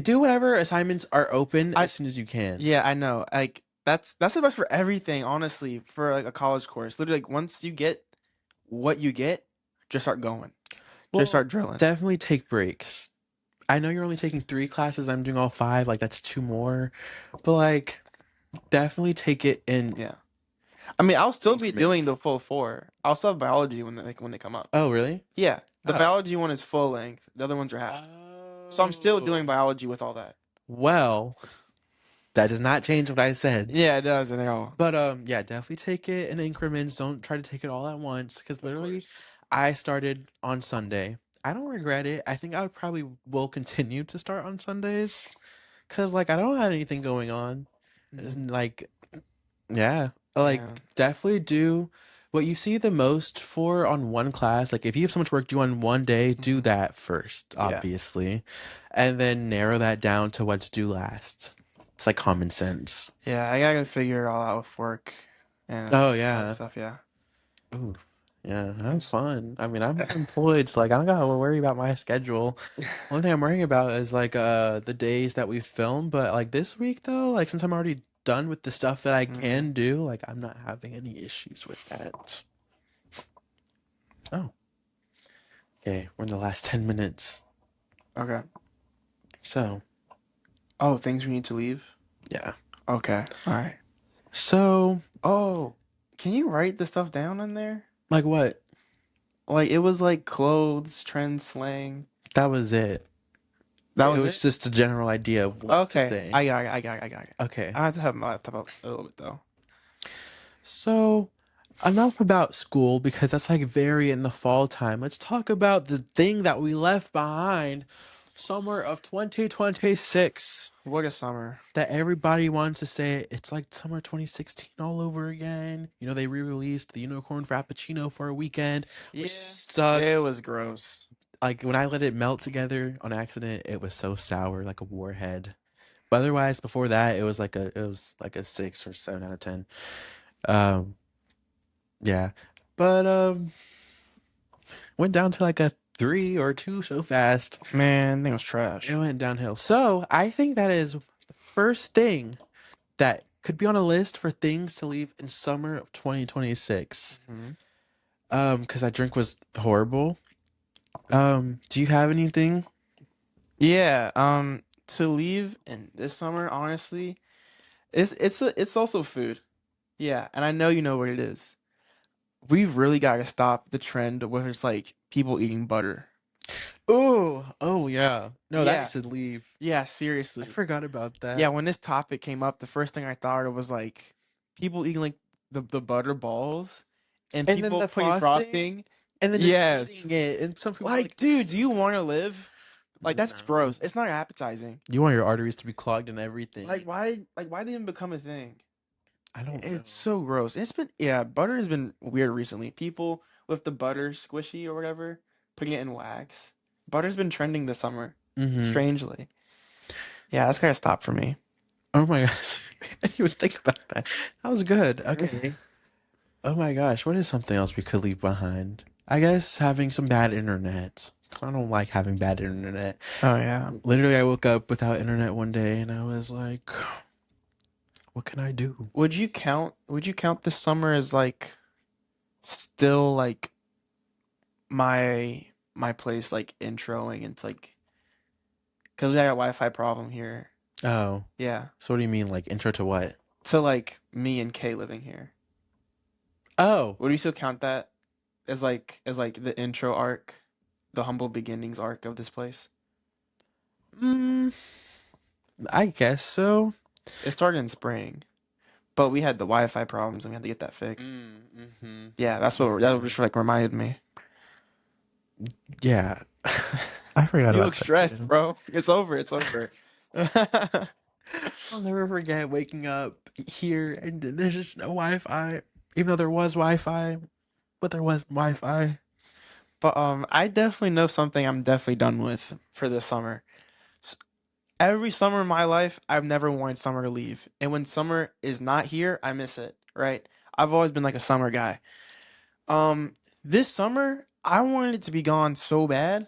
do whatever assignments are open I as soon as you can. Yeah, I know. Like that's the best for everything, honestly, for like a college course. Literally like once you get what you get, just start going. Just Well, start drilling. definitely take breaks. I know you're only taking three classes. I'm doing all five. Like that's two more, but like definitely take it in Yeah. I mean, I'll still be doing the increments. full 4. I'll still have biology when they come up. Oh, really? Yeah, the Oh. biology one is full length. The other ones are half. So I'm still doing Oh. biology with all that. Well, that does not change what I said. Yeah, it doesn't at all. But yeah, definitely take it in increments. Don't try to take it all at once because Of literally course. I started on Sunday. I don't regret it. I think I would probably will continue to start on Sundays because like I don't have anything going on. It's Hmm. like yeah, like Yeah. definitely do what you see the most for on one class. Like if you have so much work due on one day, do Hmm. that first, Yeah. obviously, and then narrow that down to what's due last. It's like common sense. Yeah, I gotta figure it all out with work and Oh other yeah. stuff. Yeah. Ooh. Yeah, have fun. I mean, I'm employed, so like I don't gotta worry about my schedule. One thing I'm worrying about is like the days that we film, but like this week though, like since I'm already done with the stuff that I Hmm. can do, like I'm not having any issues with that. Oh, okay, we're in the last 10 minutes. Okay. So, Oh, things we need to leave. yeah. Okay. All right. So, Oh, can you write the stuff down in there? like what? Like it was like clothes, trend slang. That was it. That It was was it? just a general idea of what to Okay. say. I got it. Okay. I have to have my laptop up a little bit though. So, enough about school because that's like very in the fall time. Let's talk about the thing that we left behind summer of 2026 What a summer. that everybody wants to say it's like summer 2016 all over again. You know, they re-released the Unicorn Frappuccino for a weekend, which Yeah. sucked. It was gross. Like when I let it melt together on accident, it was so sour like a warhead. But otherwise, before that, it was like a 6 or 7 out of 10. Um, yeah. But went down to like a 3 or 2 so fast. Man, thing was It trash. went downhill. So I think that is the first thing that could be on a list for things to leave in summer of 2026. Hmm. Because that drink was horrible. Do you have anything? Yeah, to leave in this summer, honestly, it's also food. Yeah, and I know you know what it is. We really gotta stop the trend where it's like people eating butter. Oh yeah. No, that Yeah, needs to leave. yeah, I seriously. forgot about Yeah, that. when this topic came up, the first thing I thought of was like people eating like the butter balls and And then people the putting frosting, frosting. and then just Yes. eating it. And some people are Like, like, it's dude, do so you good. want to live? Like that's No. gross. It's not appetizing. You want your arteries to be clogged and everything. Like why did it even become a thing? I don't know. It's so gross. It's been yeah, butter has been weird recently. People with the butter squishy or whatever, putting it in wax. Butter's been trending this summer, Mm-hmm. strangely. Yeah, that's gotta stop for me. Oh my gosh. I didn't even think about that. That was good. Okay. Oh my gosh, what is something else we could leave behind? I guess having some bad internet. I don't like having bad internet. Oh yeah. Literally, I woke up without internet one day and I was like, what can I do? Would you count this summer as like still like my place like introing into like because we had a Wi-Fi problem here. Oh, Yeah. so what do you mean, like intro to what? To like me and Kay living here. Oh, Would we still count that as like the intro arc, the humble beginnings arc of this place? mm, I guess so. It started in spring, but we had the Wi-Fi problems and we had to get that fixed. Mm-hmm. Yeah, that Mm-hmm. just like reminded me. Yeah, I forgot You about look that stressed, too. bro. It's over. It's over. I'll never forget waking up here and there's just no Wi-Fi, even though there was Wi-Fi, but there was Wi-Fi. But I definitely know something I'm definitely done with for this summer. S- Every summer in my life, I've never wanted summer to leave, and when summer is not here, I miss it. Right? I've always been like a summer guy. Um, this summer, I wanted it to be gone so bad.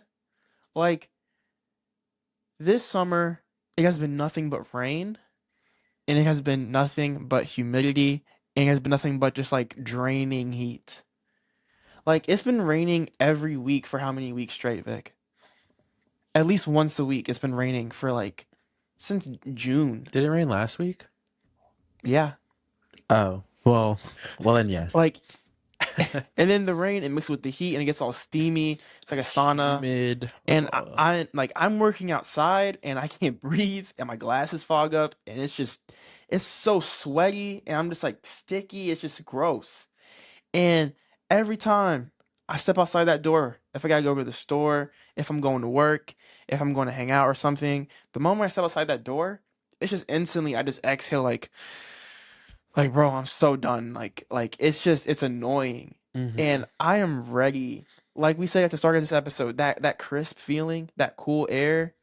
Like this summer, it has been nothing but rain, and it has been nothing but humidity, and it has been nothing but just like draining heat. Like it's been raining every week for how many weeks straight, Vic? At least once a week. It's been raining for like since June. Did it rain last week? Yeah. Oh, well then yes. Like and then the rain it mixes with the heat and it gets all steamy. It's like a sauna. Humid. And Ugh. I'm working outside and I can't breathe and my glasses fog up and it's so sweaty and I'm just like sticky. It's just gross. And every time I step outside that door, if I gotta go to the store, if I'm going to work, if I'm going to hang out or something, the moment I step outside that door, it's just instantly I just exhale like bro, I'm so done. Like it's annoying. Mm-hmm. And I am ready. Like we said at the start of this episode, that crisp feeling, that cool air,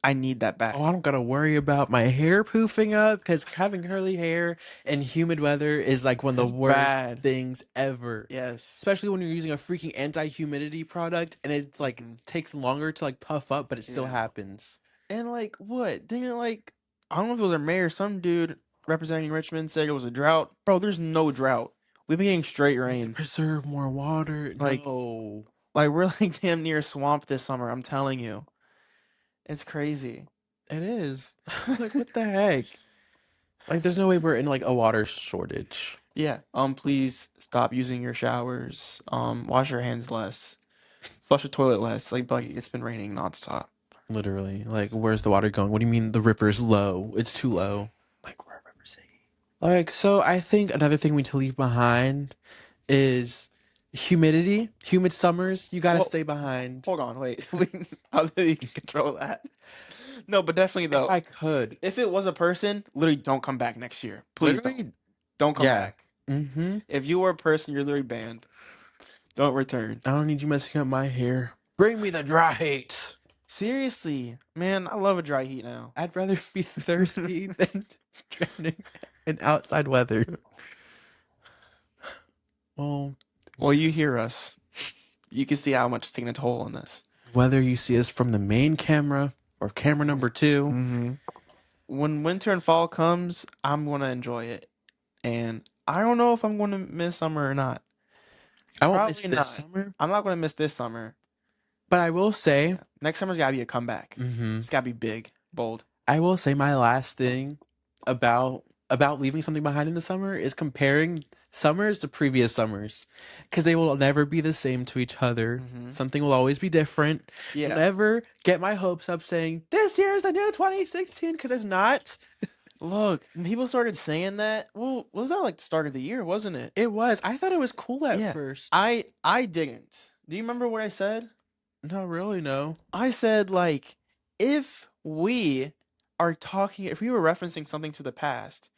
I need that Oh, I back. don't gotta worry about my hair poofing up because having curly hair in humid weather is like one of the It's worst bad. things ever. Yes. Especially when you're using a freaking anti-humidity product and it's like Hmm. takes longer to like puff up, but it still Yeah. happens. And like what? Didn't like I don't know if it was a mayor, some dude representing Richmond said it was a drought. Bro, there's no drought. We've been getting straight We need to rain. preserve more water. Like No, like we're like damn near swamp this summer, I'm telling you. It's crazy. it is. Like what the heck? Like there's no way we're in like a water shortage. Yeah. Please stop using your showers. Wash your hands less. Flush the toilet less. Like, buddy, it's been raining nonstop. Literally. Like where's the water going? What do you mean the river's low? It's too low. Like we're River City. Like so I think another thing we need to leave behind is humidity. Humid summers, you gotta Well, stay behind. hold on, wait. How do we control that? No, but definitely If though, I could. if it was a person, literally don't come back next year. Please don't. Literally, Don't come yeah. back. Mm-hmm. If you were a person, you're literally banned. Don't return. I don't need you messing up my hair. Bring me the dry heat. Seriously, man, I love a dry heat now. I'd rather be thirsty than drowning in outside weather. Well, Well, you hear us. You can see how much it's taking a toll on this. whether you see us from the main camera or camera number two, Mm-hmm. When winter and fall comes, I'm gonna enjoy it. And I don't know if I'm gonna miss summer or not. I won't miss Probably this not. summer. I'm not gonna miss this summer. But I will say, Yeah. Next summer's gotta be a comeback. mm-hmm, It's gotta be big, bold. I will say my last thing about leaving something behind in the summer is comparing summers to previous summers because they will never be the same to each other. Hmm. Something will always be different. Don't Yeah. ever get my hopes up saying this year is the new 2016 because it's not. Look, people started saying that. Well, was that like the start of the year, wasn't it? It was. I thought it was cool at Yeah. first. I didn't. Do you remember what I said? Not really, no. I said like if we if we were referencing something to the past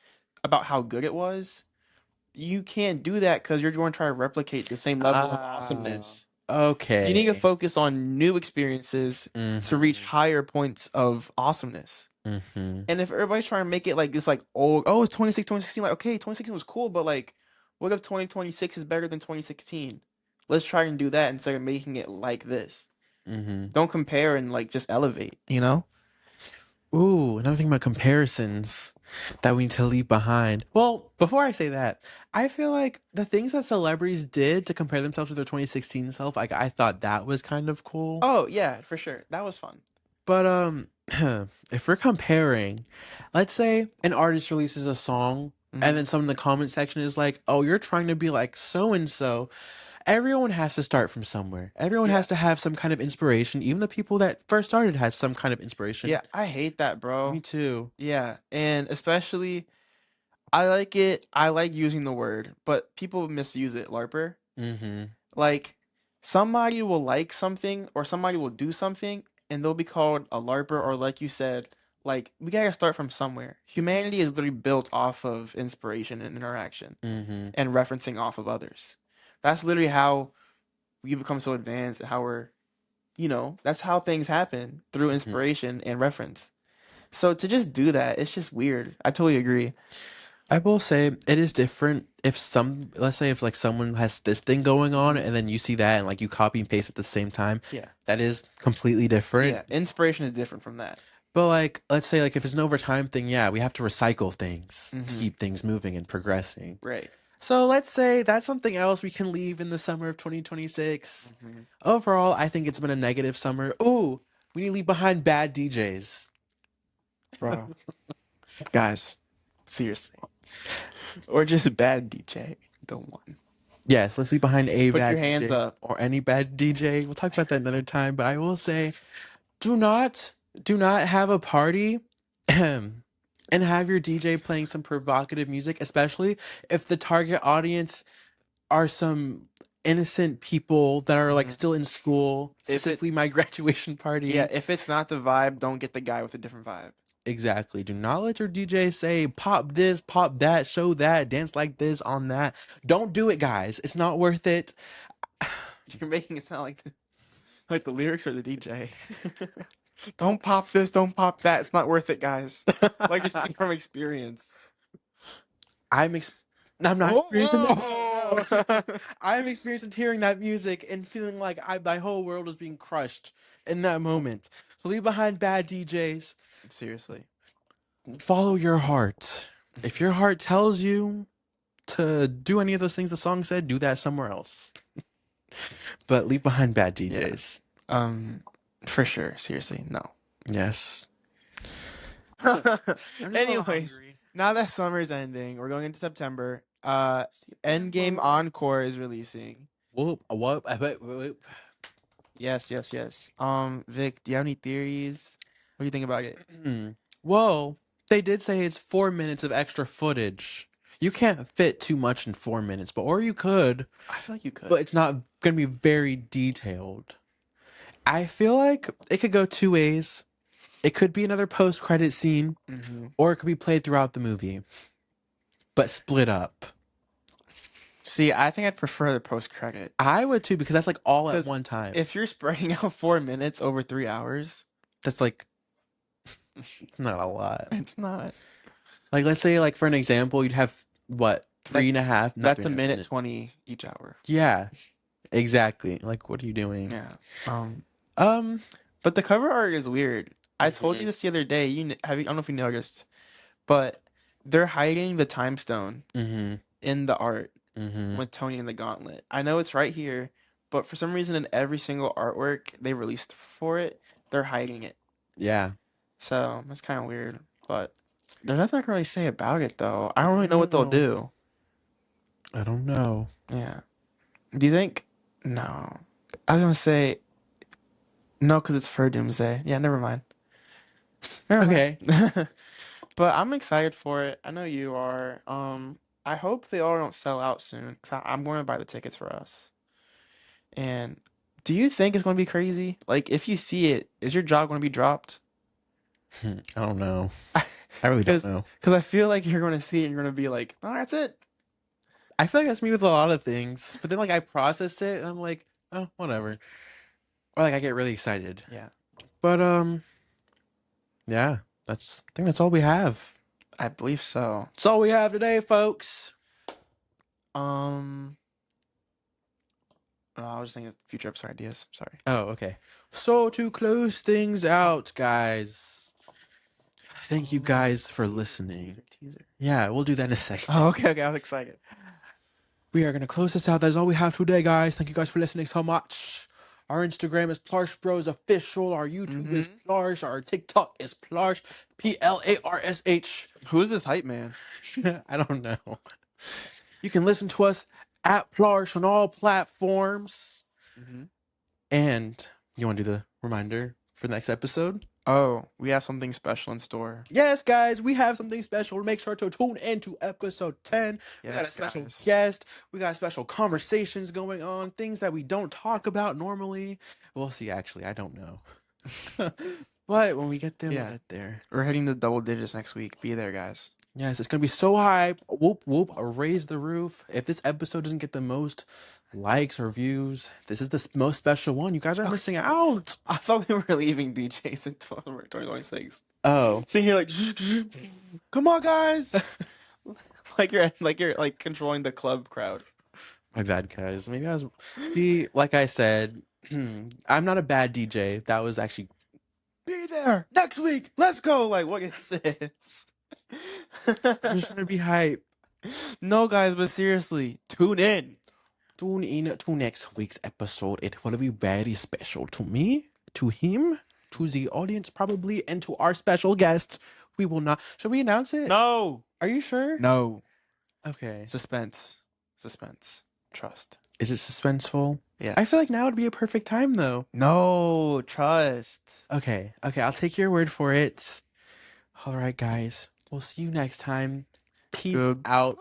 about how good it was, you can't do that because you're going to try to replicate the same level of Ah, awesomeness. You need to okay. focus on new experiences to reach Hmm. higher points of awesomeness. Mm-hmm. And if everybody's trying to make it like this, like, old, oh, it's 2016, like, okay, 2016 was cool, but like, what if 2026 is better than 2016? Let's try and do that instead of making it like this. Mm-hmm. Don't compare and like just elevate, you know? Ooh, another thing about comparisons that we need to leave behind. Well, before I say that, I feel like the things that celebrities did to compare themselves to their 2016 self, like I thought that was kind of cool. Oh, yeah, for sure. That was fun. But if we're comparing, let's say an artist releases a song and Hmm. then someone in the comment section is like, "Oh, you're trying to be like so and so." Everyone has to start from somewhere. Everyone Yeah. has to have some kind of inspiration. Even the people that first started had some kind of inspiration. Yeah, I hate that, Me bro. too. Yeah, and especially I like it. I like using the word, but people misuse it, LARPer. Mm-hmm. Like, somebody will like something or somebody will do something and they'll be called a LARPer, or like you said, like, we gotta start from somewhere. Humanity is literally built off of inspiration and interaction Mm-hmm. and referencing off of others. That's literally how we become so advanced and how that's how things happen, through Mm-hmm. inspiration and reference. So to just do that, it's just weird. I totally agree. I will say it is different if let's say if like someone has this thing going on Hmm. and then you see that and like you copy and paste at the same time, Yeah. that is completely different. Yeah. Inspiration is different from that. But like, let's say like if it's an overtime thing, yeah, we have to recycle things to Hmm. keep things moving and progressing. Right. So let's say that's something else we can leave in the summer of 2026. Hmm. Overall, I think it's been a negative summer. Ooh, we need to leave behind bad DJs. Bro, guys, seriously. Or just a bad DJ. The one. Yes, let's leave behind a Put your bad hands DJ up. or any bad DJ. We'll talk about that another time, but I will say do not do not have a party and have your DJ playing some provocative music, especially if the target audience are some innocent people that are like Hmm. still in school, If it, specifically my graduation yeah, party. if it's not the vibe, don't get the guy with a different vibe. Exactly. Do not let your DJ say pop this, pop that, show that, dance like this on that. Don't do it, guys. It's not worth it. You're making it sound like the lyrics or the DJ. Don't pop this, don't pop that. It's not worth it, guys. Like, just speaking from experience. I'm ex- I'm not experiencing Oh, that. I'm experiencing hearing that music and feeling like my whole world is being crushed in that moment. So leave behind bad DJs. seriously. Follow your heart. If your heart tells you to do any of those things the song said, do that somewhere else. But leave behind bad Yeah. DJs. Um, for sure. Seriously, no. Yes. I'm just a little Anyways, hungry. now that summer's ending, we're going into September. Endgame September. Encore is releasing. Whoop, whoop, whoop, whoop. Yes, yes, yes. Vic, do you have any theories? What do you think about it? Well, they did say it's 4 minutes of extra footage. You can't fit too much in 4 minutes, but or you could, I feel like you but could. it's not going to be very detailed. I feel like it could go two ways. It could be another post-credit scene, Hmm. or it could be played throughout the movie, but split up. See, I think I'd prefer the post credit. I would too because that's like all at Because one time. if you're spreading out 4 minutes over 3 hours, That's like it's not a lot. it's not. Like let's say like for an example, you'd have what That three and a half, not three that's a and a half minute minutes. 20 each hour. Yeah, exactly. Like what are you doing? Yeah. Um, Um. but the cover art is weird. I told you Mhm. this the other day. I don't know if you noticed, but they're hiding the time stone Mhm. in the art Mhm. with Tony and the Gauntlet. I know it's right here, but for some reason in every single artwork they released for it, they're hiding it. Yeah. So that's kind of weird. But there's nothing I can really say about it though. I I don't really don't know what they'll know. do. I don't know. Yeah. Do you think? No. I was gonna say no because it's for Doomsday. Yeah, never mind. Never Okay. mind. But I'm excited for it. I know you are. I hope they all don't sell out soon because I'm going to buy the tickets for us. And do you think it's going to be crazy? Like, if you see it, is your jaw going to be dropped? I don't know. I really don't Because know. I feel like you're going to see it and you're going to be like, oh, that's it. I feel like that's me with a lot of things, but then like I process it and I'm like, oh, whatever. Or like I get really excited. Yeah. But yeah, I think that's all we have. I believe so. That's all we have today, folks. Um, oh, I was just thinking of future episode ideas. Sorry. Oh, okay. So to close things out, guys, thank you guys for listening. Teaser. Yeah, we'll do that in a second. Oh, okay, okay. I was excited. We are gonna close this out. That is all we have today, guys. Thank you guys for listening so much. Our Instagram is Plarsh Bros Official. Our YouTube is Plarsh. Our TikTok is Plarsh. Plarsh. Who's this hype man? I don't know. You can listen to us at Plarsh on all platforms. And you want to do the reminder for the next episode? Oh, we have something special in store. Yes, guys, we have something special. Make sure to tune in to episode 10. We got a special guest. We got special conversations going on, things that we don't talk about normally. We'll see, actually. I don't know. But when we get there, we'll get there. We're hitting the double digits next week. Be there, guys. Yes, it's going to be so hype. Whoop, whoop, raise the roof. If this episode doesn't get the most likes or views, this is the most special one. You guys are missing out. I thought we were leaving DJs in 2026. Oh. Sitting here like, come on, guys. like you're controlling the club crowd. My bad, guys. Maybe I was. See, like I said, I'm not a bad DJ. That was actually. Be there next week. Let's go. Like, what is this? I'm just trying to be hype. No, guys, but seriously, tune in. Tune in to next week's episode. It will be very special to me, to him, to the audience probably, and to our special guest. We will not. Should we announce it? No. Are you sure? No. Okay. Suspense. Trust. Is it suspenseful? Yes. I feel like now would be a perfect time, though. No, trust. Okay. I'll take your word for it. All right, guys. We'll see you next time. Peace out.